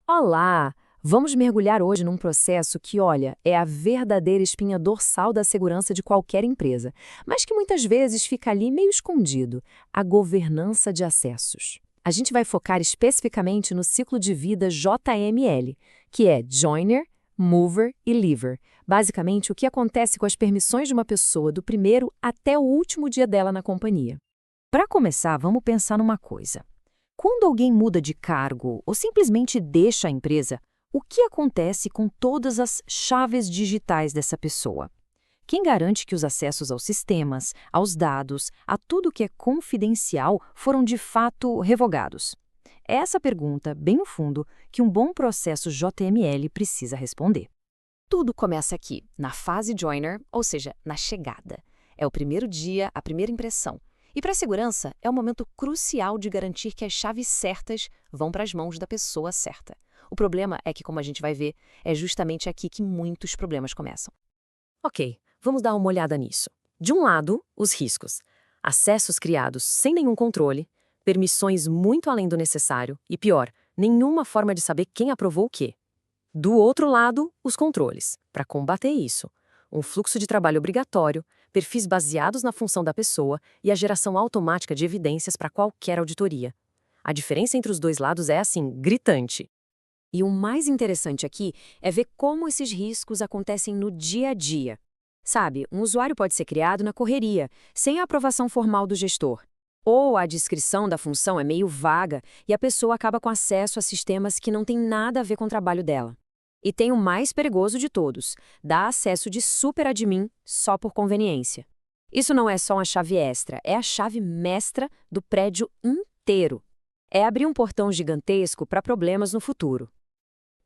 Olá! Vamos mergulhar hoje num processo que, olha, é a verdadeira espinha dorsal da segurança de qualquer empresa, mas que muitas vezes fica ali meio escondido: a governança de acessos. A gente vai focar especificamente no ciclo de vida JML, que é Joiner, Mover e Leaver. Basicamente, o que acontece com as permissões de uma pessoa do primeiro até o último dia dela na companhia. Para começar, vamos pensar numa coisa. Quando alguém muda de cargo ou simplesmente deixa a empresa, o que acontece com todas as chaves digitais dessa pessoa? Quem garante que os acessos aos sistemas, aos dados, a tudo que é confidencial foram de fato revogados? É essa pergunta, bem no fundo, que um bom processo JML precisa responder. Tudo começa aqui, na fase joiner, ou seja, na chegada. É o primeiro dia, a primeira impressão. E para a segurança, é o momento crucial de garantir que as chaves certas vão para as mãos da pessoa certa. O problema é que, como a gente vai ver, é justamente aqui que muitos problemas começam. Ok, vamos dar uma olhada nisso. De um lado, os riscos. Acessos criados sem nenhum controle, permissões muito além do necessário e, pior, nenhuma forma de saber quem aprovou o quê. Do outro lado, os controles. Para combater isso, um fluxo de trabalho obrigatório, perfis baseados na função da pessoa e a geração automática de evidências para qualquer auditoria. A diferença entre os dois lados é, assim, gritante. E o mais interessante aqui é ver como esses riscos acontecem no dia a dia. Sabe, um usuário pode ser criado na correria, sem a aprovação formal do gestor. Ou a descrição da função é meio vaga e a pessoa acaba com acesso a sistemas que não têm nada a ver com o trabalho dela. E tem o mais perigoso de todos: dá acesso de superadmin só por conveniência. Isso não é só uma chave extra, é a chave mestra do prédio inteiro. É abrir um portão gigantesco para problemas no futuro.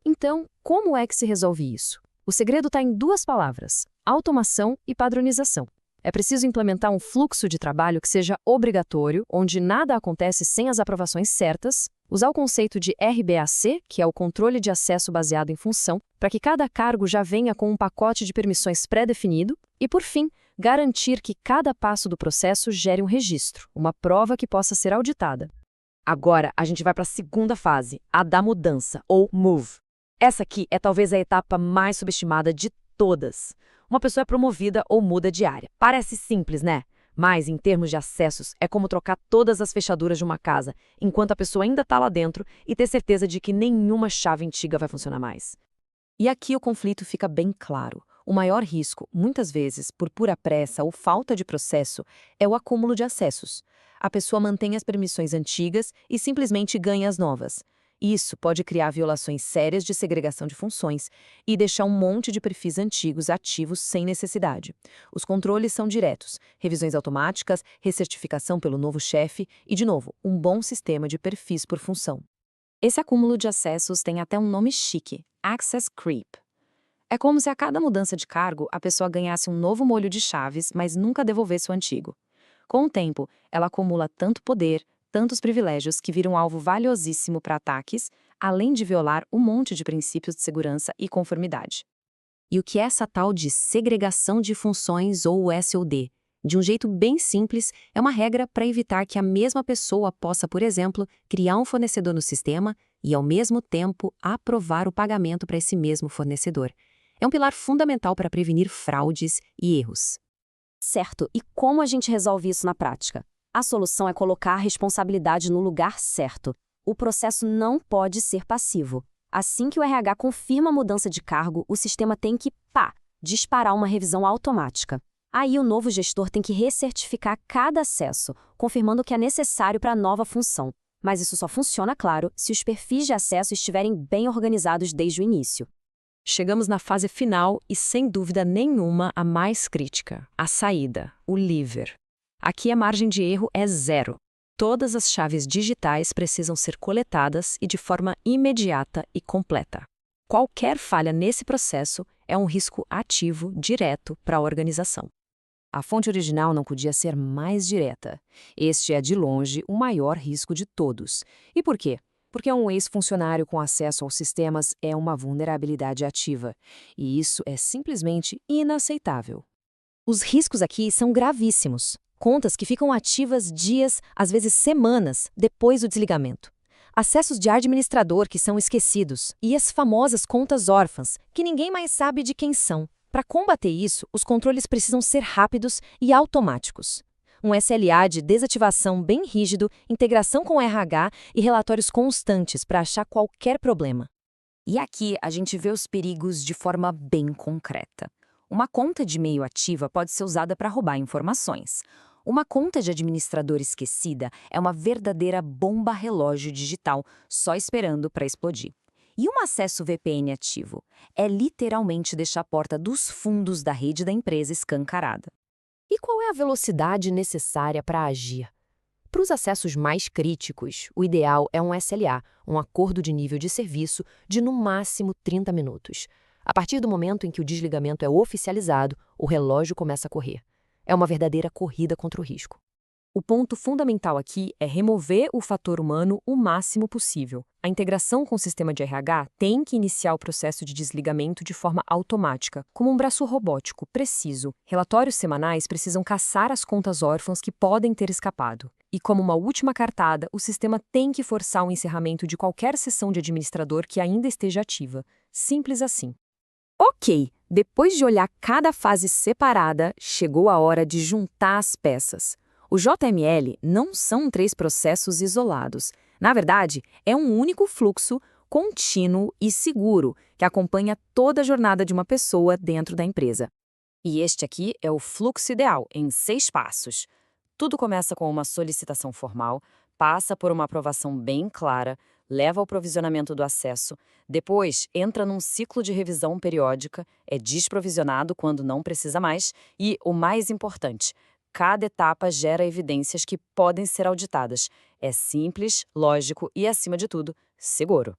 Então, como é que se resolve isso? O segredo está em duas palavras: automação e padronização. É preciso implementar um fluxo de trabalho que seja obrigatório, onde nada acontece sem as aprovações certas, usar o conceito de RBAC, que é o controle de acesso baseado em função, para que cada cargo já venha com um pacote de permissões pré-definido, e, por fim, garantir que cada passo do processo gere um registro, uma prova que possa ser auditada. Agora, a gente vai para a segunda fase, a da mudança, ou move. Essa aqui é talvez a etapa mais subestimada de todas. Uma pessoa é promovida ou muda de área. Parece simples, né? Mas, em termos de acessos, é como trocar todas as fechaduras de uma casa, enquanto a pessoa ainda está lá dentro, e ter certeza de que nenhuma chave antiga vai funcionar mais. E aqui o conflito fica bem claro. O maior risco, muitas vezes por pura pressa ou falta de processo, é o acúmulo de acessos. A pessoa mantém as permissões antigas e simplesmente ganha as novas. Isso pode criar violações sérias de segregação de funções e deixar um monte de perfis antigos ativos sem necessidade. Os controles são diretos: revisões automáticas, recertificação pelo novo chefe e, de novo, um bom sistema de perfis por função. Esse acúmulo de acessos tem até um nome chique: Access Creep. É como se a cada mudança de cargo a pessoa ganhasse um novo molho de chaves, mas nunca devolvesse o antigo. Com o tempo, ela acumula tanto poder, tantos privilégios que viram alvo valiosíssimo para ataques, além de violar um monte de princípios de segurança e conformidade. E o que é essa tal de segregação de funções ou SOD? De um jeito bem simples, é uma regra para evitar que a mesma pessoa possa, por exemplo, criar um fornecedor no sistema e, ao mesmo tempo, aprovar o pagamento para esse mesmo fornecedor. É um pilar fundamental para prevenir fraudes e erros. Certo, e como a gente resolve isso na prática? A solução é colocar a responsabilidade no lugar certo. O processo não pode ser passivo. Assim que o RH confirma a mudança de cargo, o sistema tem que, disparar uma revisão automática. Aí o novo gestor tem que recertificar cada acesso, confirmando o que é necessário para a nova função. Mas isso só funciona, claro, se os perfis de acesso estiverem bem organizados desde o início. Chegamos na fase final e, sem dúvida nenhuma, a mais crítica: a saída, o leaver. Aqui a margem de erro é zero. Todas as chaves digitais precisam ser coletadas e de forma imediata e completa. Qualquer falha nesse processo é um risco ativo direto para a organização. A fonte original não podia ser mais direta. Este é, de longe, o maior risco de todos. E por quê? Porque um ex-funcionário com acesso aos sistemas é uma vulnerabilidade ativa. E isso é simplesmente inaceitável. Os riscos aqui são gravíssimos. Contas que ficam ativas dias, às vezes semanas, depois do desligamento. Acessos de administrador que são esquecidos e as famosas contas órfãs, que ninguém mais sabe de quem são. Para combater isso, os controles precisam ser rápidos e automáticos. Um SLA de desativação bem rígido, integração com o RH e relatórios constantes para achar qualquer problema. E aqui a gente vê os perigos de forma bem concreta. Uma conta de e-mail ativa pode ser usada para roubar informações. Uma conta de administrador esquecida é uma verdadeira bomba relógio digital só esperando para explodir. E um acesso VPN ativo é literalmente deixar a porta dos fundos da rede da empresa escancarada. E qual é a velocidade necessária para agir? Para os acessos mais críticos, o ideal é um SLA, um acordo de nível de serviço, de no máximo 30 minutos. A partir do momento em que o desligamento é oficializado, o relógio começa a correr. É uma verdadeira corrida contra o risco. O ponto fundamental aqui é remover o fator humano o máximo possível. A integração com o sistema de RH tem que iniciar o processo de desligamento de forma automática, como um braço robótico preciso. Relatórios semanais precisam caçar as contas órfãs que podem ter escapado. E como uma última cartada, o sistema tem que forçar o encerramento de qualquer sessão de administrador que ainda esteja ativa. Simples assim. Ok, depois de olhar cada fase separada, chegou a hora de juntar as peças. O JML não são 3 processos isolados. Na verdade, é um único fluxo contínuo e seguro que acompanha toda a jornada de uma pessoa dentro da empresa. E este aqui é o fluxo ideal, em 6 passos. Tudo começa com uma solicitação formal, passa por uma aprovação bem clara, leva ao provisionamento do acesso, depois entra num ciclo de revisão periódica, é desprovisionado quando não precisa mais e, o mais importante, cada etapa gera evidências que podem ser auditadas. É simples, lógico e, acima de tudo, seguro.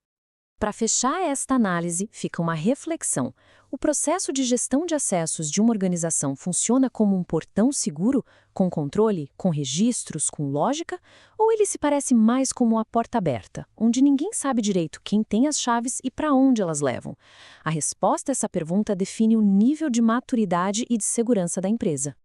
Para fechar esta análise, fica uma reflexão. O processo de gestão de acessos de uma organização funciona como um portão seguro, com controle, com registros, com lógica? Ou ele se parece mais como uma porta aberta, onde ninguém sabe direito quem tem as chaves e para onde elas levam? A resposta a essa pergunta define o nível de maturidade e de segurança da empresa.